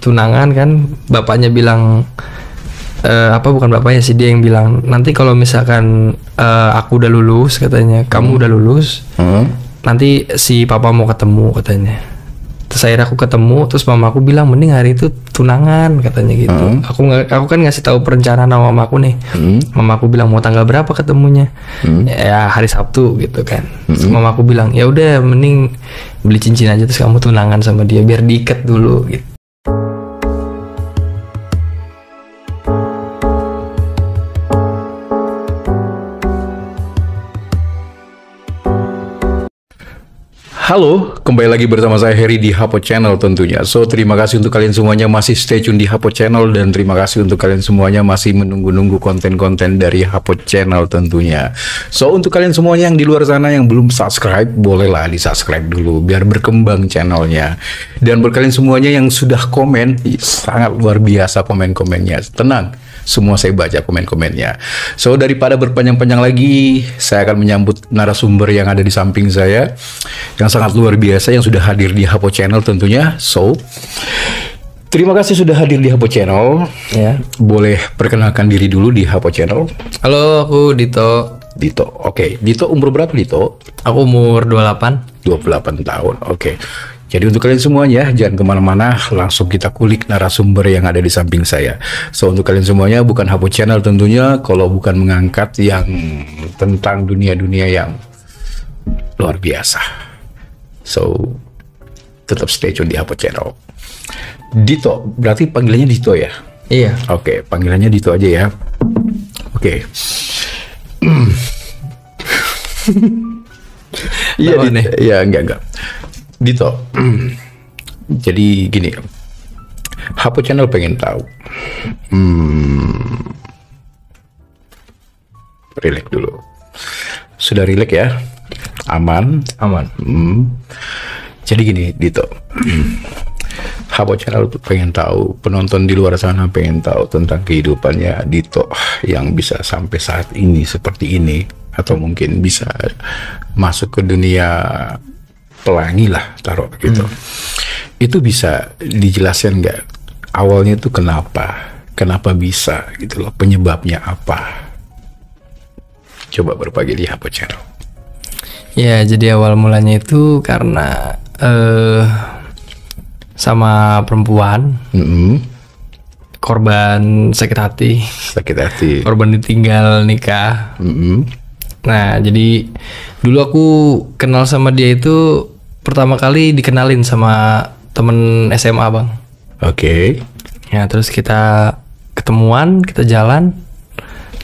tunangan kan, bapaknya bilang bukan bapaknya sih, dia yang bilang nanti kalau misalkan aku udah lulus katanya, kamu udah lulus, nanti si papa mau ketemu katanya. Terus akhirnya aku ketemu, terus mama aku bilang mending hari itu tunangan katanya gitu. Aku kan ngasih tahu perencanaan sama mama aku nih. Mama aku bilang mau tanggal berapa ketemunya? Ya hari Sabtu gitu kan. Terus mama aku bilang ya udah mending beli cincin aja terus kamu tunangan sama dia biar diikat dulu gitu. Halo, kembali lagi bersama saya Heri di Hapo Channel tentunya. So, terima kasih untuk kalian semuanya masih stay tune di Hapo Channel, dan terima kasih untuk kalian semuanya masih menunggu-nunggu konten-konten dari Hapo Channel tentunya. So, untuk kalian semuanya yang di luar sana yang belum subscribe, bolehlah di-subscribe dulu biar berkembang channelnya. Dan buat kalian semuanya yang sudah komen, sangat luar biasa komen-komennya. Tenang, semua saya baca komen-komennya. So, daripada berpanjang-panjang lagi, saya akan menyambut narasumber yang ada di samping saya yang sangat luar biasa yang sudah hadir di Hapo Channel tentunya. So, terima kasih sudah hadir di Hapo Channel. Ya. Boleh perkenalkan diri dulu di Hapo Channel. Halo, aku Dito. Dito, oke. Dito umur berapa Dito? Aku umur 28. 28 tahun, oke. Jadi untuk kalian semuanya, jangan kemana-mana, langsung kita kulik narasumber yang ada di samping saya. So, untuk kalian semuanya, bukan Hapo Channel tentunya, kalau bukan mengangkat yang tentang dunia-dunia yang luar biasa. So, tetap stay tune di Hapo Channel. Dito, berarti panggilannya Dito ya? Iya. Oke, panggilannya Dito aja ya. Oke. Iya, ya enggak. Dito, jadi gini, Hapo Channel pengen tahu. Relax dulu. Sudah relax ya? Aman? Aman. Jadi gini, Dito. Hapo Channel tuh pengen tahu, penonton di luar sana pengen tahu tentang kehidupannya Dito yang bisa sampai saat ini seperti ini, atau mungkin bisa masuk ke dunia pelangi lah, taruh gitu. Itu bisa dijelaskan nggak awalnya itu kenapa bisa gitu loh, penyebabnya apa? Coba berbagi di Hapo Channel. Ya, jadi awal mulanya itu karena sama perempuan, korban sakit hati, korban ditinggal nikah. Nah, jadi dulu aku kenal sama dia itu pertama kali dikenalin sama temen SMA, Bang. Oke. Ya, terus kita ketemuan, kita jalan,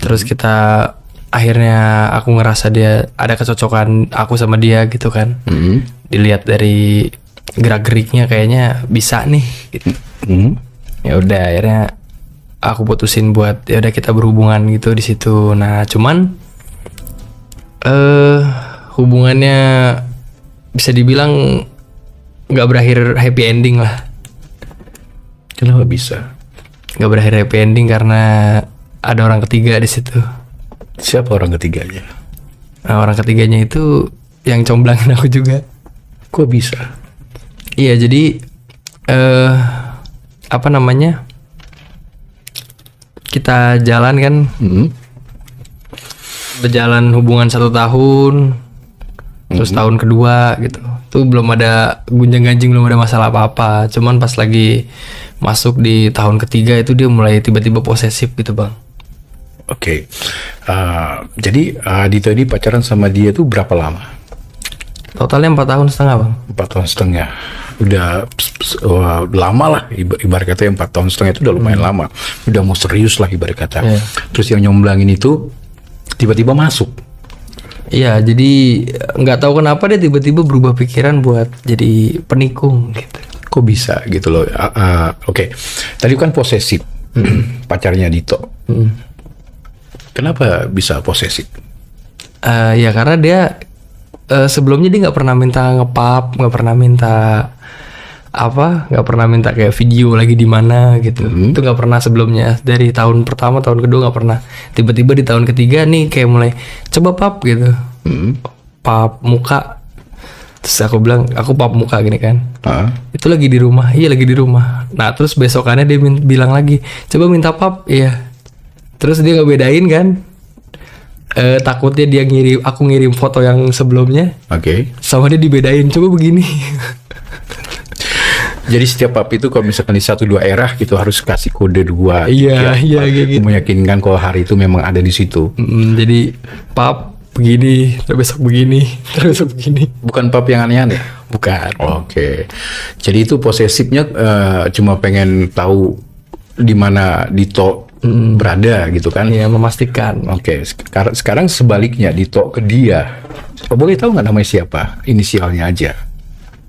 terus kita akhirnya aku ngerasa dia ada kecocokan aku sama dia gitu kan. Dilihat dari gerak-geriknya kayaknya bisa nih gitu. Ya udah, akhirnya aku putusin buat ya udah kita berhubungan gitu di situ. Nah, cuman hubungannya bisa dibilang nggak berakhir happy ending lah. Kenapa bisa? Nggak berakhir happy ending karena ada orang ketiga di situ. Siapa orang ketiganya? Nah, orang ketiganya itu yang comblangin aku juga. Kok bisa? Iya, jadi apa namanya? Kita jalan kan, berjalan hubungan 1 tahun, terus tahun kedua gitu. Tuh belum ada gunjang-ganjing, belum ada masalah apa-apa. Cuman pas lagi masuk di tahun ketiga itu dia mulai tiba-tiba posesif gitu, Bang. Oke. Jadi Dito ini pacaran sama dia tuh berapa lama? Totalnya 4,5 tahun, Bang. 4,5 tahun. Udah lama lah, ibarat kata 4,5 tahun itu udah lumayan lama. Udah mau serius lah ibarat kata. Terus yang nyomblangin itu tiba-tiba masuk. Iya, jadi nggak tahu kenapa dia tiba-tiba berubah pikiran buat jadi penikung gitu. Kok bisa gitu loh? Oke. Tadi kan posesif pacarnya Dito. Kenapa bisa posesif? Ya karena dia sebelumnya dia nggak pernah minta ngepap, nggak pernah minta nggak pernah minta kayak video lagi di mana gitu. Itu nggak pernah sebelumnya. Dari tahun pertama, tahun kedua nggak pernah. Tiba-tiba di tahun ketiga nih kayak mulai coba pap gitu, pap muka. Terus aku bilang, aku pap muka gini kan. Hah? Itu lagi di rumah. Iya lagi di rumah. Nah terus besokannya dia bilang lagi, coba minta pap. Iya. Terus dia ngebedain kan. Takutnya dia aku ngirim foto yang sebelumnya. Oke. Sama dia dibedain, coba begini. Jadi setiap pap itu kalau misalkan di 1-2 era gitu harus kasih kode 2. Iya, iya kayak gitu. Meyakinkan kalau hari itu memang ada di situ. Jadi pap begini, terus besok begini, terus besok begini. Bukan pap yang aneh-aneh. Bukan. Oke. Jadi itu posesifnya cuma pengen tahu di mana Dito berada gitu kan? Iya, memastikan. Oke. Sekarang sebaliknya Dito ke dia. Boleh tahu nggak namanya siapa? Inisialnya aja.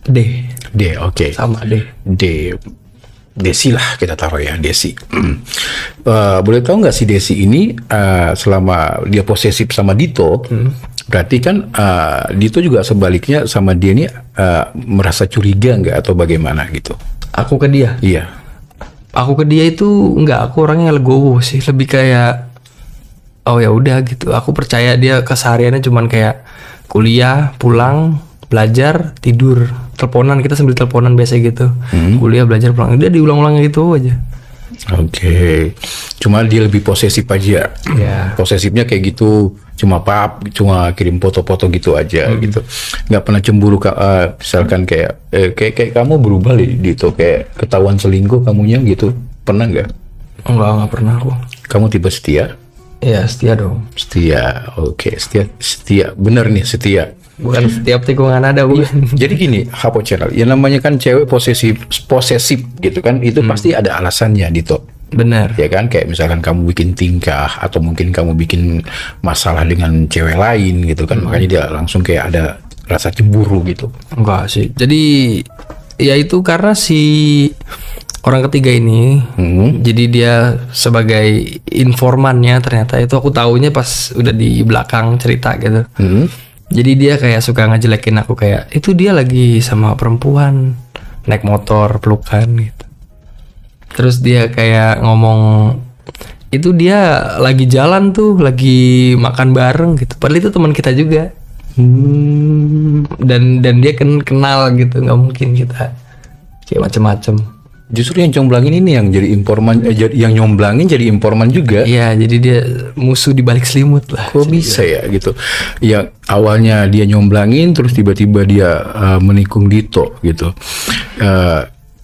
D. Oke. Sama D. Desi lah kita taruh ya, Desi. Boleh tahu nggak si Desi ini selama dia posesif sama Dito, berarti kan Dito juga sebaliknya sama dia ini merasa curiga nggak atau bagaimana gitu? Aku ke dia. Iya. Aku ke dia itu enggak, aku orangnya legowo sih, lebih kayak oh ya udah gitu. Aku percaya dia kesehariannya cuman kayak kuliah, pulang, belajar, tidur, teleponan, kita sambil teleponan biasa gitu. Kuliah, belajar, pulang, udah diulang-ulang gitu aja. Oke. Cuma dia lebih posesif aja. Ya. Posesifnya kayak gitu, cuma kirim foto-foto gitu aja gitu. Nggak pernah cemburu misalkan kayak kamu berubah Dito, kayak ketahuan selingkuh kamunya gitu. Pernah nggak? Enggak pernah aku. Kamu tipe setia? Iya, setia dong. Setia. Oke, setia. Bener nih, setia. Bukan setiap tikungan ada, bukan. Jadi gini, Hapo Channel, yang namanya kan cewek posesif gitu kan, itu pasti ada alasannya, Dito. Benar. Ya kan, kayak misalkan kamu bikin tingkah atau mungkin kamu bikin masalah dengan cewek lain gitu kan, makanya dia langsung kayak ada rasa cemburu gitu. Enggak sih. Jadi ya itu karena si orang ketiga ini, jadi dia sebagai informannya, ternyata itu aku taunya pas udah di belakang cerita gitu. Jadi dia kayak suka ngejelekin aku, kayak itu dia lagi sama perempuan naik motor pelukan gitu. Terus dia kayak ngomong itu dia lagi jalan tuh, lagi makan bareng gitu. Padahal itu teman kita juga. Dan dia kenal gitu, nggak mungkin kita kayak macem-macem. Justru yang comblangin ini yang jadi informan, yang nyomblangin jadi informan juga. Iya, jadi dia musuh di balik selimut lah. Kok bisa ya gitu? Ya awalnya dia nyomblangin, terus tiba-tiba dia menikung Dito gitu.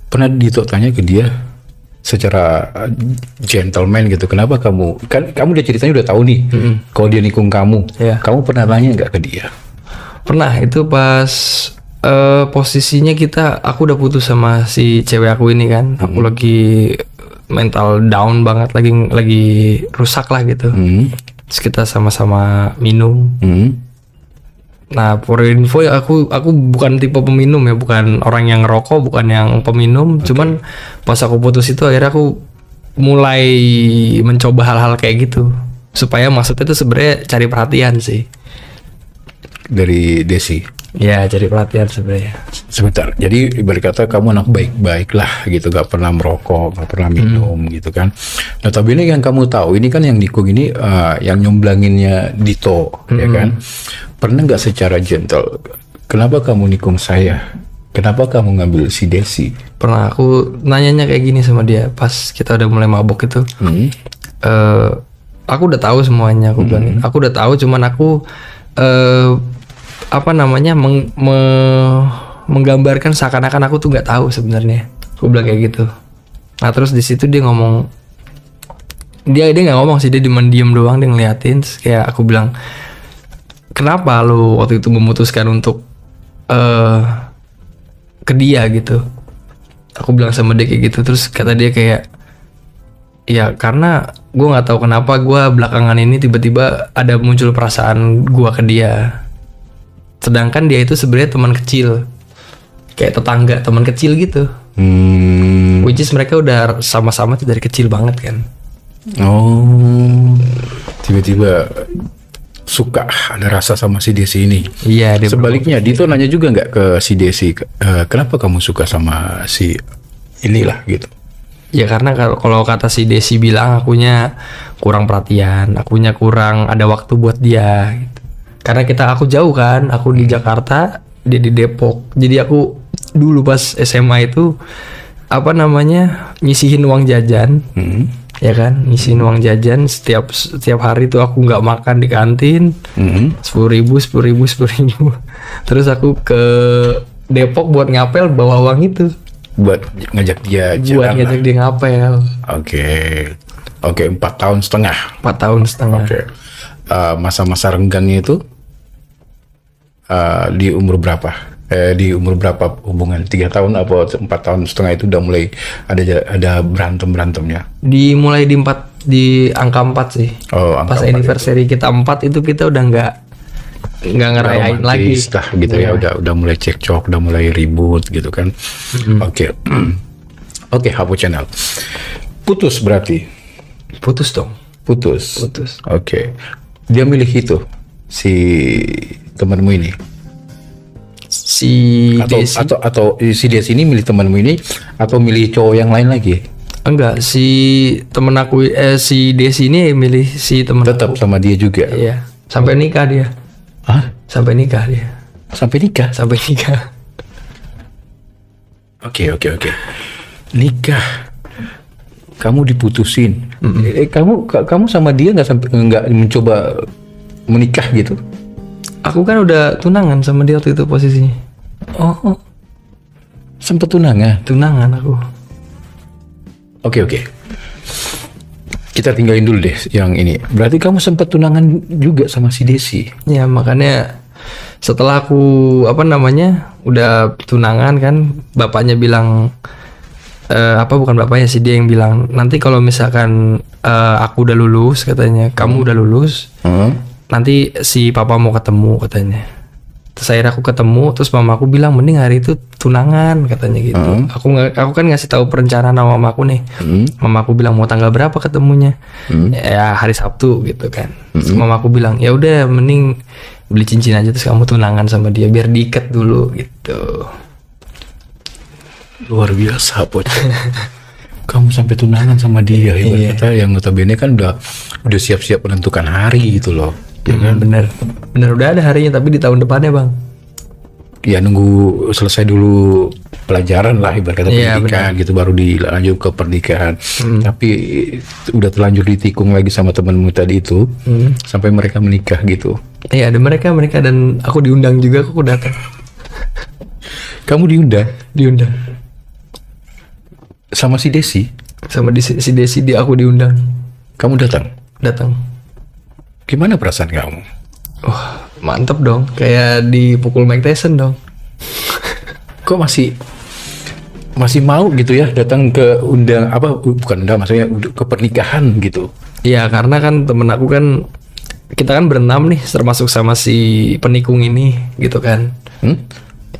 Pernah Dito tanya ke dia secara gentleman gitu, kenapa kamu udah ceritanya udah tahu nih kalau dia nikung kamu. Iya. Kamu pernah tanya nggak ke dia? Pernah, itu pas posisinya aku udah putus sama si cewek aku ini kan. Aku lagi mental down banget, lagi rusak lah gitu. Terus kita sama-sama minum. Nah, for info ya, aku bukan tipe peminum ya, bukan orang yang ngerokok, bukan yang peminum. Cuman pas aku putus itu akhirnya aku mulai mencoba hal-hal kayak gitu, supaya maksudnya itu sebenarnya cari perhatian sih dari Desi. Ya, cari perhatian sebenarnya. Sebentar, jadi ibarat kata kamu anak baik-baik lah gitu, gak pernah merokok, gak pernah minum gitu kan. Nah tapi ini yang kamu tahu, ini kan yang nikung ini yang nyomblanginnya Dito, ya kan. Pernah gak secara gentle, kenapa kamu nikung saya? Kenapa kamu ngambil si Desi? Pernah, aku nanyanya kayak gini sama dia pas kita udah mulai mabuk itu. Aku udah tahu semuanya, aku bilang. Aku udah tahu, cuman aku menggambarkan seakan-akan aku tuh nggak tahu sebenarnya. Aku bilang kayak gitu. Nah terus di situ dia ngomong, dia nggak ngomong sih, dia diem doang, dia ngeliatin. Terus kayak aku bilang, kenapa lo waktu itu memutuskan untuk ke dia gitu? Aku bilang sama dia kayak gitu. Terus kata dia kayak, ya karena gue nggak tahu kenapa gue belakangan ini tiba-tiba ada muncul perasaan gue ke dia. Sedangkan dia itu sebenarnya teman kecil, kayak tetangga, teman kecil gitu. Which is mereka udah sama-sama tuh dari kecil banget kan. Oh, tiba-tiba suka, ada rasa sama si Desi ini. Iya. Sebaliknya, Dito nanya juga nggak ke si Desi, kenapa kamu suka sama si inilah gitu? Ya karena kalau kata si Desi bilang, akunya kurang perhatian, akunya kurang ada waktu buat dia gitu. Karena aku jauh kan, aku di Jakarta, dia di Depok. Jadi aku dulu pas SMA itu apa namanya nyisihin uang jajan, ya kan, nyisihin uang jajan setiap hari tuh aku nggak makan di kantin, 10.000. Terus aku ke Depok buat ngapel bawa uang itu. Buat ngajak dia jalan. Buat ngajak dia ngapel. Oke, 4 tahun setengah. 4 tahun setengah. Oke. Masa-masa renggangnya itu di umur berapa? Di umur berapa hubungan? 3 tahun atau 4 tahun setengah itu udah mulai ada berantemnya? Dimulai di angka 4 sih. Oh, angka pas 4 anniversary kita 4 itu kita udah nggak ngerayain lagi. Lah, gitu ya, udah mulai cekcok, udah mulai ribut gitu kan. Oke. Oke, Hapo Channel. Putus berarti? Putus dong. Putus. Oke. Dia milih itu si temanmu ini. Si Desi. Atau si Desi ini milih temanmu ini atau milih cowok yang lain lagi? Enggak, si temen aku si Desi ini milih si temen Tetap aku. sama dia juga. Iya. Sampai nikah dia. Hah? Sampai nikah dia. Sampai nikah? Sampai nikah. Oke. Nikah. Kamu diputusin. Kamu sama dia nggak mencoba menikah gitu? Aku kan udah tunangan sama dia waktu itu posisinya. Oh. Sempet tunangan. Tunangan aku. Oke. Kita tinggalin dulu deh yang ini. Berarti kamu sempet tunangan juga sama si Desi? Ya makanya setelah aku udah tunangan kan, bapaknya bilang bukan bapaknya sih, dia yang bilang nanti kalau misalkan aku udah lulus katanya, kamu udah lulus, nanti si papa mau ketemu katanya. Terus akhirnya aku ketemu, terus mama aku bilang mending hari itu tunangan katanya gitu. Aku kan ngasih tahu perencanaan sama mama aku nih. Mama aku bilang mau tanggal berapa ketemunya? Ya hari Sabtu gitu kan. Terus mama aku bilang ya udah mending beli cincin aja terus kamu tunangan sama dia biar diikat dulu gitu. Luar biasa, Pot. Kamu sampai tunangan sama dia, ibarat kata yang notabene kan udah siap-siap menentukan hari gitu loh. Ya kan? Bener udah ada harinya tapi di tahun depannya bang. Ya nunggu selesai dulu pelajaran lah ibarat kata pendidikan gitu baru dilanjut ke pernikahan. Tapi udah terlanjur ditikung lagi sama temanmu tadi itu sampai mereka menikah gitu. Iya ada mereka dan aku diundang juga, aku datang. Kamu diundang? Diundang. Sama si Desi? Sama si Desi aku diundang. Kamu datang? Datang. Gimana perasaan kamu? Wah, mantep dong. Kayak dipukul Mike Tyson dong. Kok masih mau gitu ya datang ke bukan undang maksudnya ke pernikahan gitu? Iya, karena kan temen aku kan kita kan berenam nih termasuk sama si penikung ini gitu kan.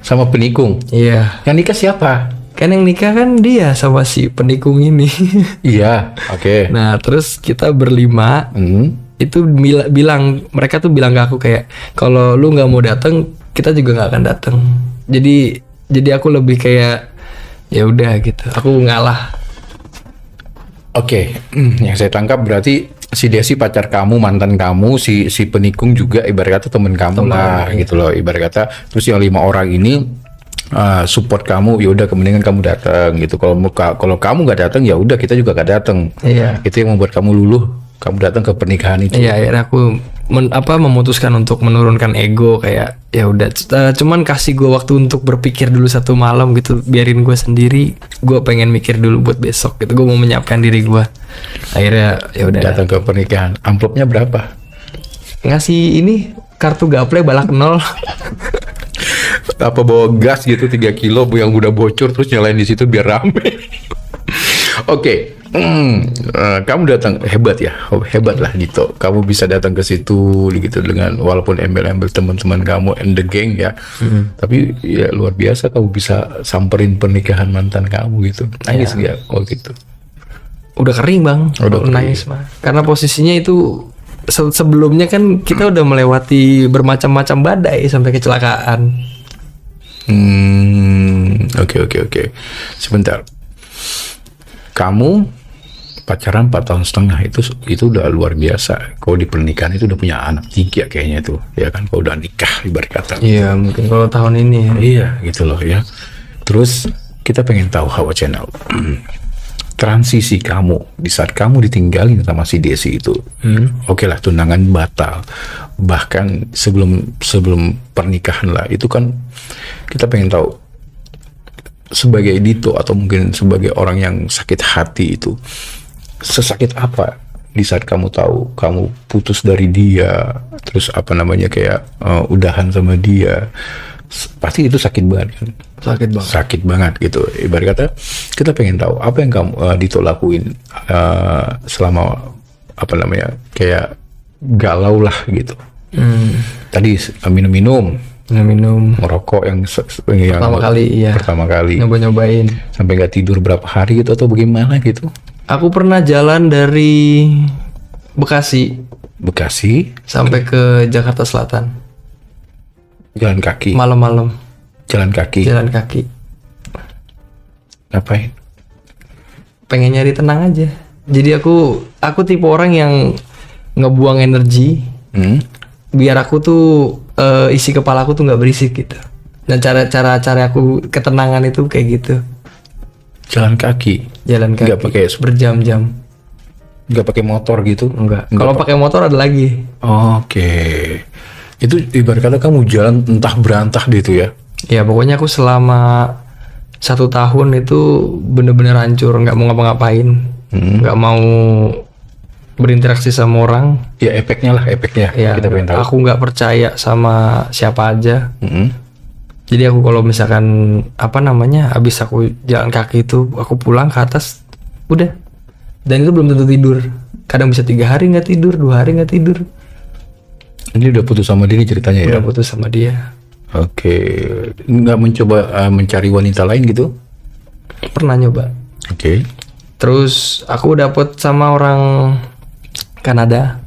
Sama penikung? Iya. Yang nikah siapa? Kan yang nikah kan dia sama si penikung ini. Iya, oke. Nah, terus kita berlima itu mereka tuh bilang ke aku kayak kalau lu nggak mau datang, kita juga nggak akan datang. Jadi aku lebih kayak ya udah gitu. Aku ngalah. Oke, yang saya tangkap berarti si Desi pacar kamu, mantan kamu, si penikung juga ibarat kata temen kamu lah gitu loh ibarat kata. Terus yang 5 orang ini support kamu, ya udah kemudian kamu datang gitu. Kalau kamu nggak datang ya udah kita juga nggak datang. Iya. Itu yang membuat kamu luluh, kamu datang ke pernikahan itu. Iya, akhirnya aku memutuskan untuk menurunkan ego kayak ya udah cuman kasih gue waktu untuk berpikir dulu 1 malam gitu, biarin gue sendiri, gue pengen mikir dulu buat besok gitu, gue mau menyiapkan diri gue. Akhirnya ya udah datang ke pernikahan. Amplopnya berapa? Ngasih ini kartu gaple balak 0. Apa bawa gas gitu 3 kilo yang udah bocor terus nyalain di situ biar rame. Oke. Kamu datang hebat lah gitu. Kamu bisa datang ke situ gitu dengan walaupun embel-embel teman-teman kamu and the gang ya. Tapi ya luar biasa kamu bisa samperin pernikahan mantan kamu gitu. Nangis nggak waktu itu? Udah kering bang. Udah nangis mah. Karena posisinya itu sebelumnya kan kita udah melewati bermacam-macam badai sampai kecelakaan. Oke. Sebentar. Kamu pacaran 4 tahun setengah itu udah luar biasa. Kalau di pernikahan itu udah punya anak 3 kayaknya tuh, ya kan? Kalau udah nikah ibarat kata. Iya, mungkin kalau tahun ini ya. Iya, gitu loh ya. Terus kita pengen tahu Hawa Channel. Transisi kamu di saat kamu ditinggalin sama si Desi itu. Oke lah, tunangan batal. Bahkan sebelum pernikahan lah, itu kan kita pengen tahu sebagai Dito atau mungkin sebagai orang yang sakit hati itu, sesakit apa di saat kamu tahu kamu putus dari dia, terus apa namanya kayak udahan sama dia. Pasti itu sakit banget kan? Sakit banget gitu. Ibarat kata kita pengen tahu apa yang kamu Dito lakuin selama apa namanya kayak galau lah gitu. Tadi minum, merokok yang pertama kali nyobain sampai nggak tidur berapa hari gitu atau bagaimana gitu. Aku pernah jalan dari Bekasi sampai ke Jakarta Selatan. Jalan kaki. Malam-malam. Jalan kaki. Ngapain? Pengen nyari tenang aja. Jadi aku tipe orang yang ngebuang energi. Biar aku tuh isi kepala aku tuh nggak berisik gitu. Dan cara aku ketenangan itu kayak gitu. Jalan kaki. Nggak pakai berjam-jam. Nggak pakai motor gitu? Enggak. Kalau pakai motor ada lagi. Oke. Itu ibarat kata kamu jalan entah berantah gitu ya? Ya pokoknya aku selama 1 tahun itu bener-bener hancur, nggak mau ngapa-ngapain, nggak mau berinteraksi sama orang. Ya efeknya ya, kita pengen tahu. Aku nggak percaya sama siapa aja. Jadi aku kalau misalkan apa namanya habis aku jalan kaki itu aku pulang ke atas udah, dan itu belum tentu tidur, kadang bisa 3 hari nggak tidur, 2 hari nggak tidur. Ini udah putus sama dia ceritanya ya? Udah putus sama dia. Oke. Nggak mencoba mencari wanita lain gitu? Pernah nyoba. Oke. Terus aku dapet sama orang Kanada.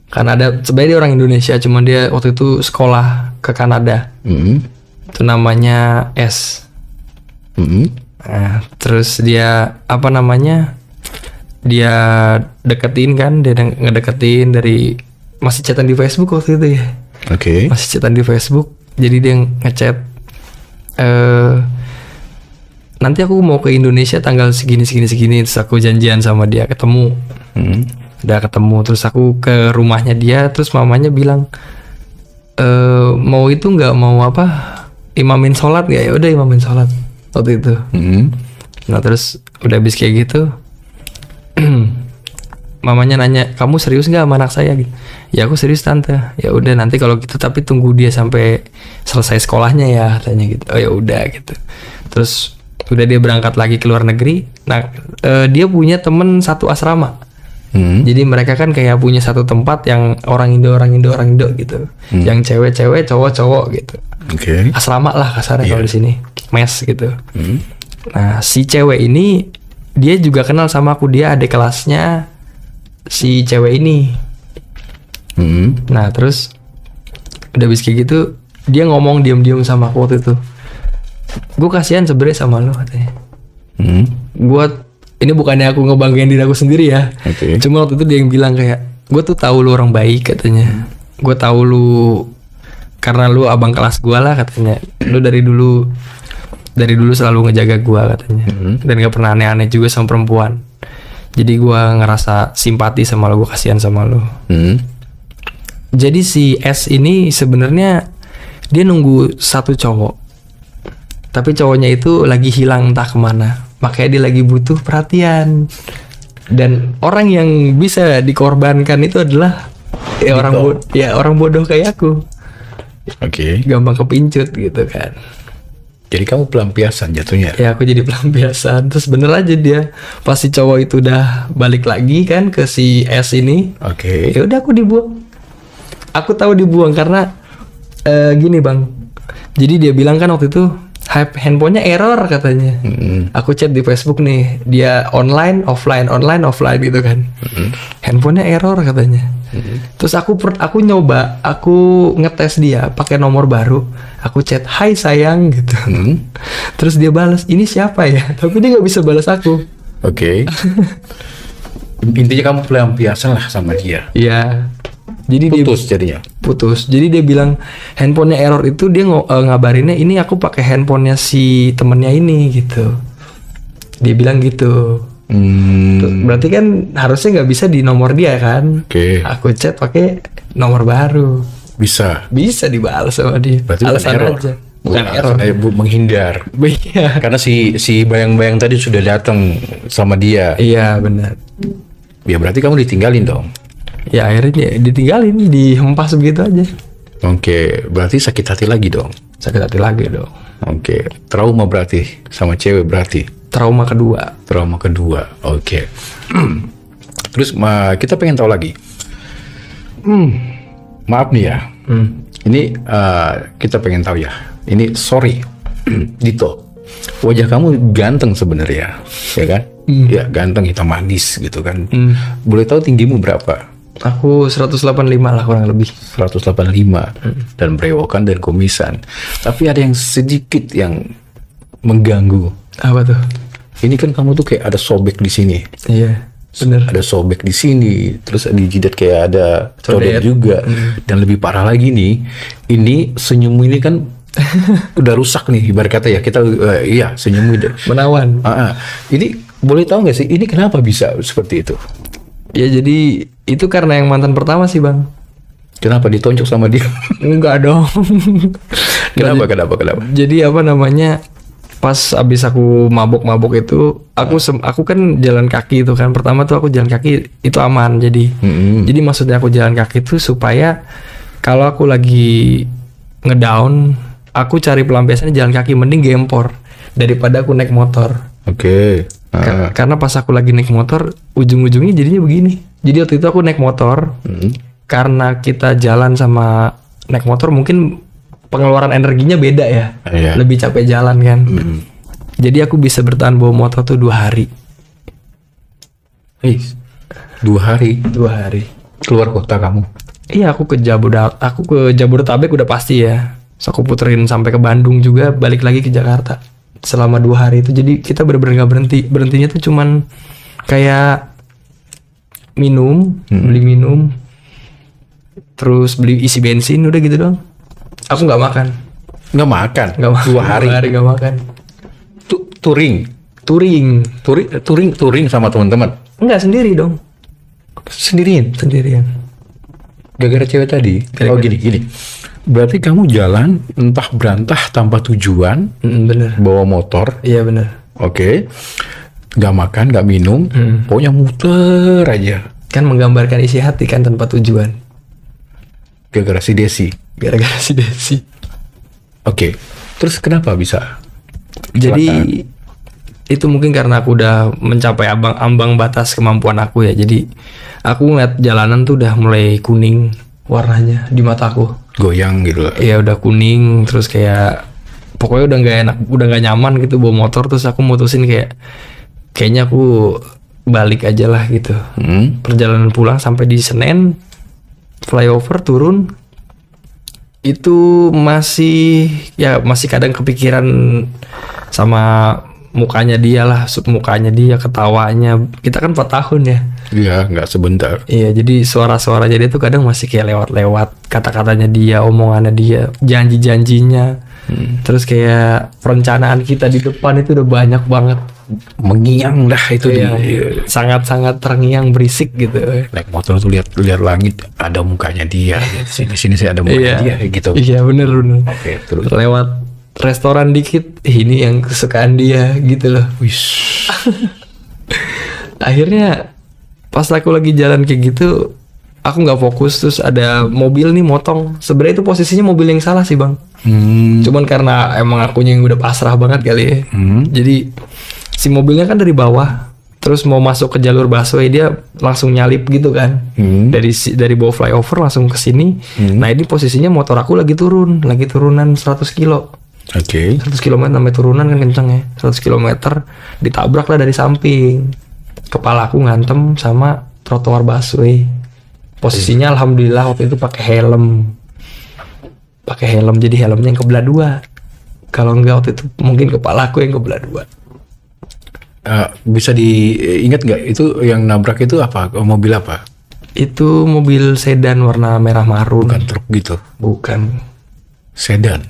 Kanada, sebenarnya dia orang Indonesia, cuman dia waktu itu sekolah ke Kanada. Itu namanya S. Nah, terus dia apa namanya? Dia deketin kan, dia ngedeketin dari masih chatan di Facebook waktu itu ya. Oke. Masih chatan di Facebook. Jadi dia ngechat nanti aku mau ke Indonesia tanggal segini. Terus aku janjian sama dia ketemu. Udah ketemu, terus aku ke rumahnya dia, terus mamanya bilang mau itu nggak, mau apa, imamin sholat nggak? Ya udah imamin sholat waktu itu. Nah terus udah habis kayak gitu mamanya nanya, kamu serius nggak sama anak saya gitu? Ya aku serius tante. Ya udah nanti kalau gitu tapi tunggu dia sampai selesai sekolahnya ya katanya gitu. Oh ya udah gitu. Terus udah dia berangkat lagi ke luar negeri. Nah dia punya temen satu asrama. Jadi mereka kan kayak punya satu tempat yang orang Indo gitu. Yang cewek-cewek, cowok-cowok gitu. Asrama lah kasarnya kalau di sini, mes gitu. Nah si cewek ini dia juga kenal sama aku, dia adik kelasnya si cewek ini. Nah terus udah habis kayak gitu dia ngomong diam-diam sama aku waktu itu, gue kasihan sebenarnya sama lo katanya. Gue ini bukannya aku ngebanggain diri aku sendiri ya. Cuma waktu itu dia yang bilang kayak, gue tuh tahu lu orang baik katanya. Gue tahu lu karena lu abang kelas gue lah katanya. Lu dari dulu selalu ngejaga gue katanya. Dan gak pernah aneh-aneh juga sama perempuan. Jadi gue ngerasa simpati sama lo, gue kasihan sama lo. Jadi si S ini sebenarnya dia nunggu satu cowok, tapi cowoknya itu lagi hilang entah kemana. Makanya dia lagi butuh perhatian. Dan orang yang bisa dikorbankan itu adalah orang bodoh kayak aku. Gampang kepincut gitu kan. Jadi kamu pelampiasan jatuhnya? Ya aku jadi pelampiasan. Terus bener aja dia pas si cowok itu udah balik lagi kan ke si S ini. Ya udah aku dibuang. Aku tahu dibuang karena gini bang. Jadi dia bilang kan waktu itu handphonenya error katanya. Aku chat di Facebook nih, dia online offline gitu kan. Handphonenya error katanya. Terus aku nyoba, aku ngetes dia pakai nomor baru. Aku chat, "Hai sayang" gitu. Terus dia balas, "Ini siapa ya?" Tapi dia nggak bisa balas aku. Intinya kamu pelampiasan lah sama dia. Iya. Jadi Putus jadinya. putus. Jadi dia bilang handphonenya error itu dia ngabarinnya ini aku pakai handphonenya si temennya ini gitu. Dia bilang gitu. Berarti kan harusnya nggak bisa di nomor dia kan? Oke. Aku chat pakai nomor baru. Bisa. Bisa dibalas sama dia. Berarti bukan Alasan error. aja. Bukan error. Menghindar. Iya. Karena si bayang-bayang tadi sudah datang sama dia. Iya benar. Ya berarti kamu ditinggalin dong. Ya akhirnya ditinggalin, dihempas begitu aja. Oke, berarti sakit hati lagi dong. Sakit hati lagi dong. Oke, trauma berarti sama cewek berarti. Trauma kedua. Trauma kedua. Oke. Terus kita pengen tahu lagi. Maaf nih ya. Ini kita pengen tahu ya. Ini sorry, Dito. Wajah kamu ganteng sebenarnya, ya kan? Ya ganteng, hitam manis gitu kan. Boleh tahu tinggimu berapa? Aku 185 lah kurang lebih. 185 dan brewokan dan kumisan. Tapi ada yang sedikit yang mengganggu. Apa tuh? Ini kan kamu tuh kayak ada sobek di sini. Iya, bener. Ada sobek di sini, terus di jidat kayak ada Codet. codet juga. Dan lebih parah lagi nih, ini senyum ini kan udah rusak nih ibarat kata ya. Kita iya senyum udah Menawan. Ini boleh tahu nggak sih ini kenapa bisa seperti itu? Ya jadi itu karena yang mantan pertama sih bang. Kenapa ditonjok sama dia? Enggak dong. Kenapa? Jadi apa namanya? Pas abis aku mabok itu, aku kan jalan kaki itu kan. Pertama tuh aku jalan kaki itu aman. Jadi maksudnya aku jalan kaki itu supaya kalau aku lagi ngedown, aku cari pelampiasannya jalan kaki, mending gempor daripada aku naik motor. Oke. Karena pas aku lagi naik motor, ujung-ujungnya jadinya begini. Jadi waktu itu aku naik motor, karena kita jalan sama naik motor mungkin pengeluaran energinya beda ya. Iya. Lebih capek jalan kan. Jadi aku bisa bertahan bawa motor tuh 2 hari. 2 hari 2 hari. keluar kota kamu. Iya, aku ke Jabodetabek udah pasti ya. Terus aku puterin sampai ke Bandung juga, balik lagi ke Jakarta. Selama 2 hari itu, jadi kita bener-bener gak berhenti. Berhentinya tuh cuman kayak minum, beli minum, terus beli isi bensin, udah gitu doang. Aku nggak makan. Nggak makan. 2 hari. 2 hari. Nggak makan. Touring sama teman-teman. Enggak, sendiri dong. Sendirian. Gara-gara cewek tadi. Oh gini. Berarti kamu jalan entah berantah tanpa tujuan, Bener. bawa motor. Iya bener. Oke. Nggak makan, nggak minum, pokoknya muter aja. Kan menggambarkan isi hati kan tanpa tujuan. Gara-gara si Desi. Gara-gara si Desi. Oke. Terus kenapa bisa? Jadi itu mungkin karena aku udah mencapai ambang batas kemampuan aku ya. Jadi aku ngeliat jalanan tuh udah mulai kuning warnanya di mataku. Goyang gitu lah. Iya udah kuning, terus kayak pokoknya udah nggak enak, udah nggak nyaman gitu bawa motor. Terus aku mutusin kayaknya aku balik aja lah gitu. Perjalanan pulang sampai di Senen, flyover turun, itu masih kadang kepikiran sama mukanya dia lah, mukanya dia, ketawanya. Kita kan 4 tahun ya. Iya, nggak sebentar. Iya, jadi suara-suaranya dia tuh kadang masih kayak lewat-lewat, kata-katanya dia, omongannya dia, janji-janjinya. Terus kayak perencanaan kita di depan itu udah banyak banget. Mengiang dah itu Iya, sangat-sangat terngiang, berisik gitu. naik motor tuh lihat langit, ada mukanya dia. Sini saya ada mukanya dia gitu. Iya, bener. Oke, terus. Lewat restoran dikit, ini yang kesukaan dia gitu loh. Wish. Akhirnya pas aku lagi jalan kayak gitu, aku nggak fokus, terus ada mobil nih motong. Sebenarnya itu posisinya mobil yang salah sih bang. Cuman karena emang akunya yang udah pasrah banget kali ya. Jadi si mobilnya kan dari bawah, terus mau masuk ke jalur busway, dia langsung nyalip gitu kan. Dari bawah flyover langsung ke sini. Nah ini posisinya motor aku lagi turunan 100 kilo. Oke. 100 km namanya turunan kan kenceng ya. 100 km ditabrak lah dari samping. Kepala aku ngantem sama trotoar busway. Posisinya alhamdulillah waktu itu pakai helm. Jadi helmnya yang kebelah 2. Kalau enggak waktu itu mungkin kepala aku yang kebelah 2. Bisa diingat nggak itu yang nabrak itu apa? Mobil apa? Itu mobil sedan warna merah marun. Bukan truk gitu. Bukan. Sedan.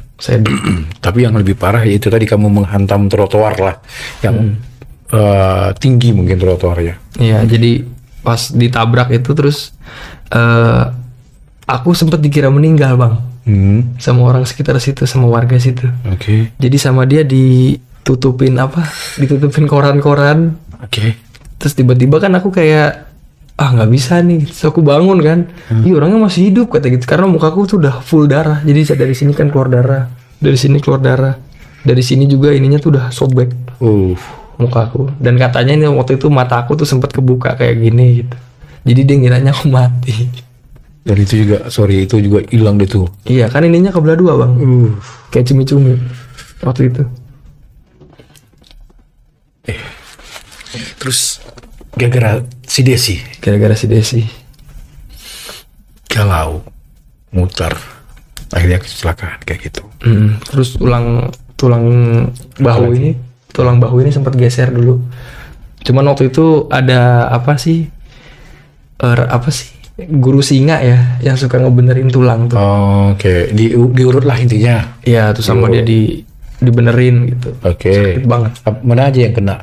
Tapi yang lebih parah itu tadi kamu menghantam trotoar lah, yang tinggi mungkin trotoarnya. Iya, jadi pas ditabrak itu terus aku sempat dikira meninggal bang, sama orang sekitar situ, sama warga situ. Oke. Jadi sama dia ditutupin koran-koran. Oke. Terus tiba-tiba kan aku kayak nggak bisa nih, terus aku bangun kan, iya orangnya masih hidup kata gitu, karena mukaku tuh udah full darah, jadi dari sini kan keluar darah, dari sini keluar darah, dari sini juga ininya tuh udah sobek mukaku, dan katanya ini waktu itu mata aku tuh sempat kebuka kayak gini gitu, jadi dia ngiranya aku mati. Dan itu juga hilang deh tuh. Iya kan ininya kebelah dua bang, kayak cumi-cumi waktu itu. Terus gara-gara si Desi galau, mutar, akhirnya kecelakaan kayak gitu. Terus tulang bahu ini sempat geser dulu. Cuman waktu itu ada guru singa ya yang suka ngebenerin tulang tuh. Oke. Diurut lah intinya. Iya, terus sama dia dibenerin gitu. Oke. Sakit banget. Mana aja yang kena?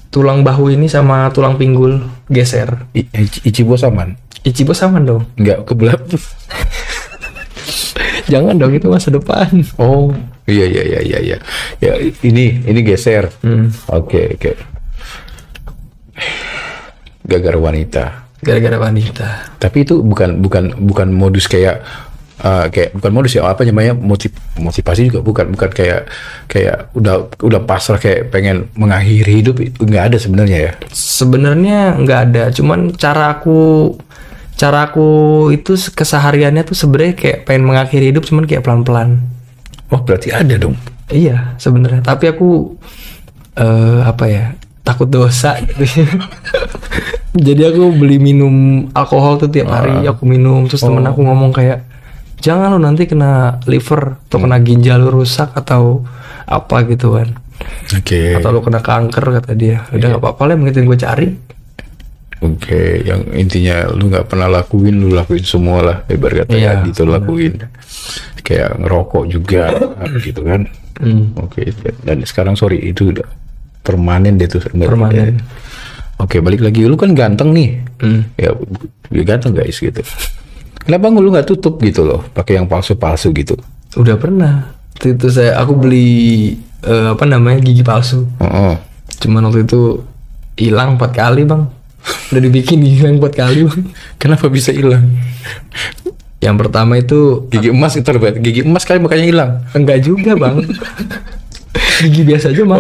Tulang bahu ini sama tulang pinggul geser. Ichibo saman? Ichibo saman dong. Enggak, kebelah. Jangan dong, itu masa depan. Oh, iya. Ya, ini geser. Oke. Gara-gara wanita. Tapi itu bukan modus kayak bukan modus ya, apa namanya, motivasi juga bukan kayak udah pasrah kayak pengen mengakhiri hidup, nggak ada sebenarnya ya. Sebenarnya nggak ada, cuman cara aku itu kesehariannya tuh sebenarnya kayak pengen mengakhiri hidup, cuman kayak pelan-pelan. Oh, berarti ada dong. Iya sebenarnya, tapi aku takut dosa gitu. Jadi aku beli minum alkohol tuh tiap hari, aku minum, terus temen aku ngomong kayak, jangan lo nanti kena liver atau kena ginjal lo rusak atau apa gitu kan. Oke. Atau lo kena kanker kata dia. Udah nggak apa-apa lah, mungkin gue cari. Oke, yang intinya lu nggak pernah lakuin, lu lakuin semua lah, ibarat kata gitu lakuin. Kayak ngerokok juga gitu kan. Oke, dan sekarang itu udah permanen deh tuh. Permanen. Oke, balik lagi, lu kan ganteng nih. Ya ganteng guys gitu. Kenapa lu nggak tutup gitu loh, pakai yang palsu-palsu gitu? Udah pernah. Waktu itu aku beli gigi palsu. Cuman waktu itu hilang 4 kali bang. Udah dibikin hilang 4 kali bang. Kenapa bisa hilang? Yang pertama itu gigi emas, gigi emas kali makanya hilang. Enggak juga bang. Gigi biasa aja mah.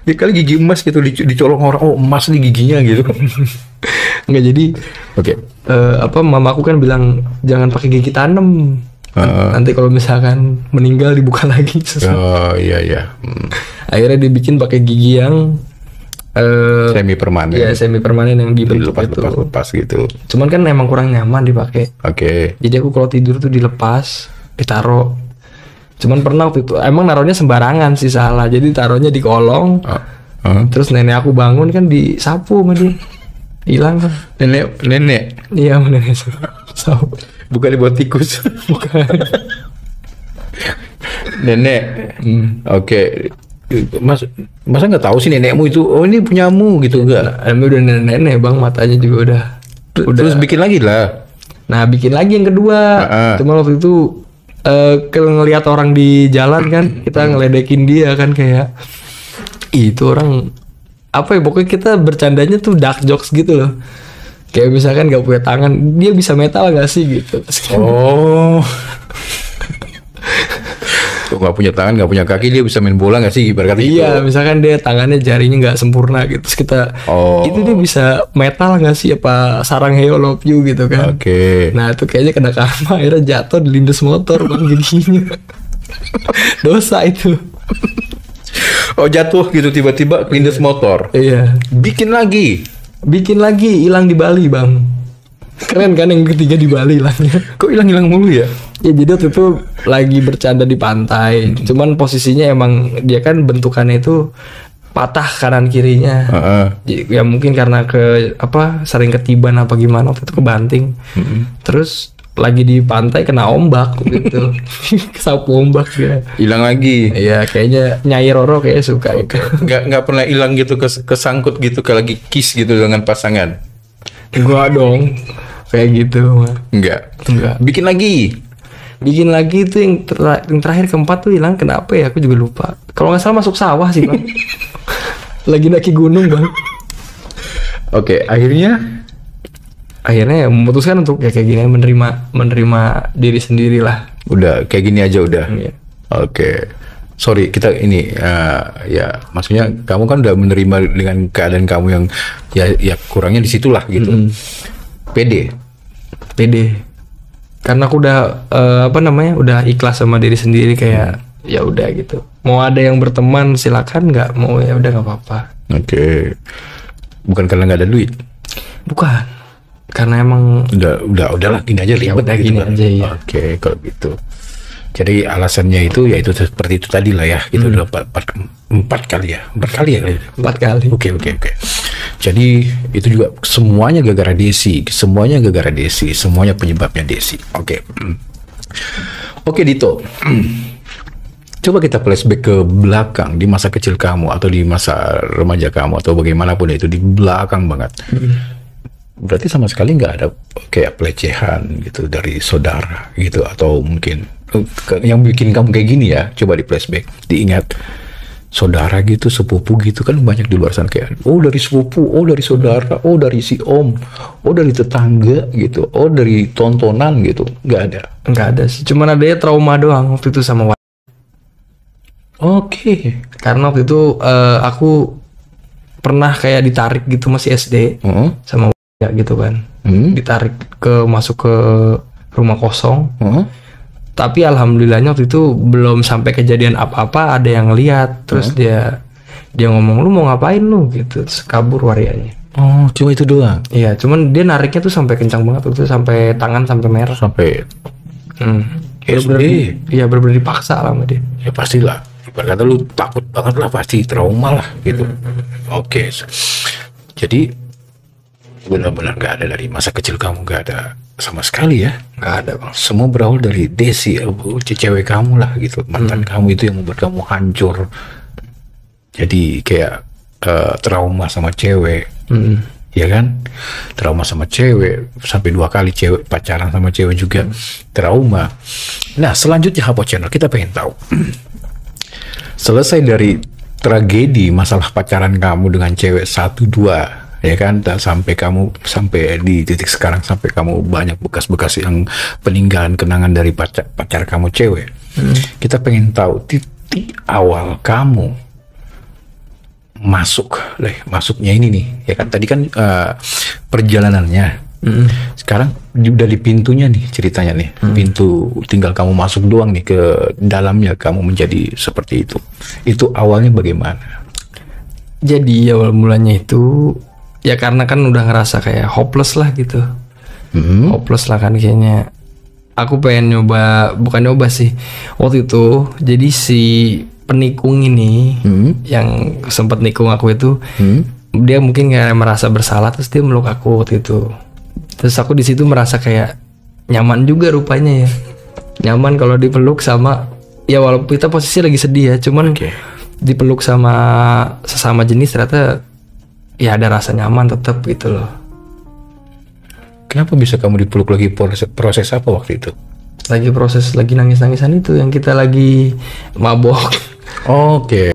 Ini kali gigi emas gitu dicolong orang, emas nih giginya gitu. Enggak, jadi mamaku kan bilang jangan pakai gigi tanem. Nanti kalau misalkan meninggal dibuka lagi. Iya. Akhirnya dibikin pakai gigi yang semi permanen. Iya, semi permanen yang dilepas gitu. Cuman kan emang kurang nyaman dipakai. Oke. Jadi aku kalau tidur tuh dilepas, ditaruh. Cuman pernah waktu itu emang naruhnya sembarangan sih, salah. Jadi taruhnya di kolong. Terus nenek aku bangun kan disapu sama dia. Hilang kan. Nenek. Iya, nenek sapu. Bukan dibuat tikus. Bukan. Nenek. Oke. Masa nggak tahu sih nenekmu itu? Oh, ini punyamu gitu enggak? Emang udah nenek bang, matanya juga udah. Terus bikin lagi lah. Nah, bikin lagi yang kedua. Cuma waktu itu ngelihat orang di jalan kan, kita ngeledekin dia kan, kayak itu orang pokoknya kita bercandanya tuh dark jokes gitu loh. Kayak misalkan gak punya tangan, dia bisa metal gak sih gitu. Tuh gak punya tangan, gak punya kaki, dia bisa main bola gak sih? Ibaratnya iya, gitu. misalkan dia tangannya jarinya gak sempurna gitu. Terus kita, itu dia bisa metal gak sih? Apa sarang Heo Love You gitu kan. Oke. Nah itu kayaknya kena karma, akhirnya jatuh dilindas motor bang giginya. Dosa itu. Jatuh gitu tiba-tiba kelindes motor. Iya. Bikin lagi, hilang di Bali bang. Keren kan yang ketiga di Bali hilangnya. Kok hilang mulu ya? Ya jadi waktu itu lagi bercanda di pantai. Cuman posisinya emang dia kan bentukannya itu patah kanan kirinya. Ya mungkin karena sering ketiban apa gimana waktu itu kebanting. Terus lagi di pantai kena ombak gitu. Kesapu ombak dia. Hilang lagi. Iya, kayaknya Nyai Roro kayak suka itu. Nggak pernah hilang gitu, kesangkut gitu kayak lagi kiss gitu dengan pasangan. Gua dong kayak gitu mah. Enggak. Bikin lagi itu yang terakhir keempat tuh hilang kenapa ya? Aku juga lupa. Kalau nggak salah masuk sawah sih, Bang. Lagi daki gunung, Bang. Oke, akhirnya ya memutuskan untuk ya kayak gini, menerima diri sendiri lah. Udah kayak gini aja udah. Iya. Oke. Sorry, kita ini ya maksudnya kamu kan udah menerima dengan keadaan kamu yang ya kurangnya di situlah gitu. Pede. Karena aku udah udah ikhlas sama diri sendiri kayak ya udah gitu. Mau ada yang berteman silakan, nggak mau ya udah nggak apa-apa. Oke. Bukan karena nggak ada duit. Bukan. Karena emang udahlah gini aja ribet udah gitu gini kan. aja ya. Oke, kalau gitu. Jadi alasannya itu ya itu seperti itu tadi lah ya. Itu udah 4 kali ya. 4 kali ya. 4 kali. Oke. Jadi itu juga semuanya gara-gara Desi. Semuanya penyebabnya Desi. Oke. Oke Dito. Coba kita flashback ke belakang di masa kecil kamu atau di masa remaja kamu atau bagaimanapun itu di belakang banget. Berarti sama sekali nggak ada kayak pelecehan gitu dari saudara gitu atau mungkin yang bikin kamu kayak gini ya. Coba di flashback, diingat saudara gitu, sepupu gitu kan banyak di luar sana kayak dari sepupu, dari saudara, dari si om, dari tetangga gitu, dari tontonan gitu. Nggak ada sih, cuman adanya trauma doang waktu itu sama Oke. Karena waktu itu aku pernah kayak ditarik gitu masih SD sama ya gitu kan. Ditarik masuk ke rumah kosong. Tapi alhamdulillahnya waktu itu belum sampai kejadian apa-apa, ada yang ngeliat. Terus dia ngomong, lu mau ngapain lu gitu. Terus kabur warianya. Oh, cuma itu doang. Iya, cuman dia nariknya tuh sampai kencang banget waktu itu, sampai tangan sampai merah. Sampai bener-bener, iya bener-bener dipaksa lah sama dia. Ya pastilah. Ibarat kata lu takut banget lah, pasti trauma lah gitu. Oke. Jadi benar-benar nggak ada dari masa kecil kamu, nggak ada sama sekali ya? Nggak ada Bang. Semua berawal dari Desi, cewek kamu lah gitu, mantan kamu itu yang membuat kamu hancur. Jadi kayak trauma sama cewek, ya kan? Trauma sama cewek sampai 2 kali cewek pacaran sama cewek juga trauma. Nah selanjutnya Hapo Channel kita pengen tahu. Selesai dari tragedi masalah pacaran kamu dengan cewek 1-2. Ya kan, sampai di titik sekarang, sampai kamu banyak bekas-bekas yang peninggalan kenangan dari pacar kamu cewek. Kita pengen tahu titik awal kamu masuknya ini nih, ya kan tadi kan perjalanannya. Sekarang udah di pintunya nih ceritanya nih. Pintu tinggal kamu masuk doang nih ke dalamnya, kamu menjadi seperti itu. Itu awalnya bagaimana? Jadi awal mulanya itu ya karena kan udah ngerasa kayak hopeless lah gitu. Hopeless lah kan kayaknya. Aku pengen bukan nyoba sih. Waktu itu jadi si penikung ini yang sempat nikung aku itu, dia mungkin kayak merasa bersalah, terus dia meluk aku waktu itu. Terus aku di situ merasa kayak nyaman juga rupanya ya. Nyaman kalau dipeluk sama, ya walaupun kita posisi lagi sedih ya, cuman dipeluk sama sesama jenis ternyata ya ada rasa nyaman tetap gitu loh. Kenapa bisa kamu dipeluk lagi? Proses apa waktu itu? Lagi nangis-nangisan itu yang kita lagi mabok. Oke.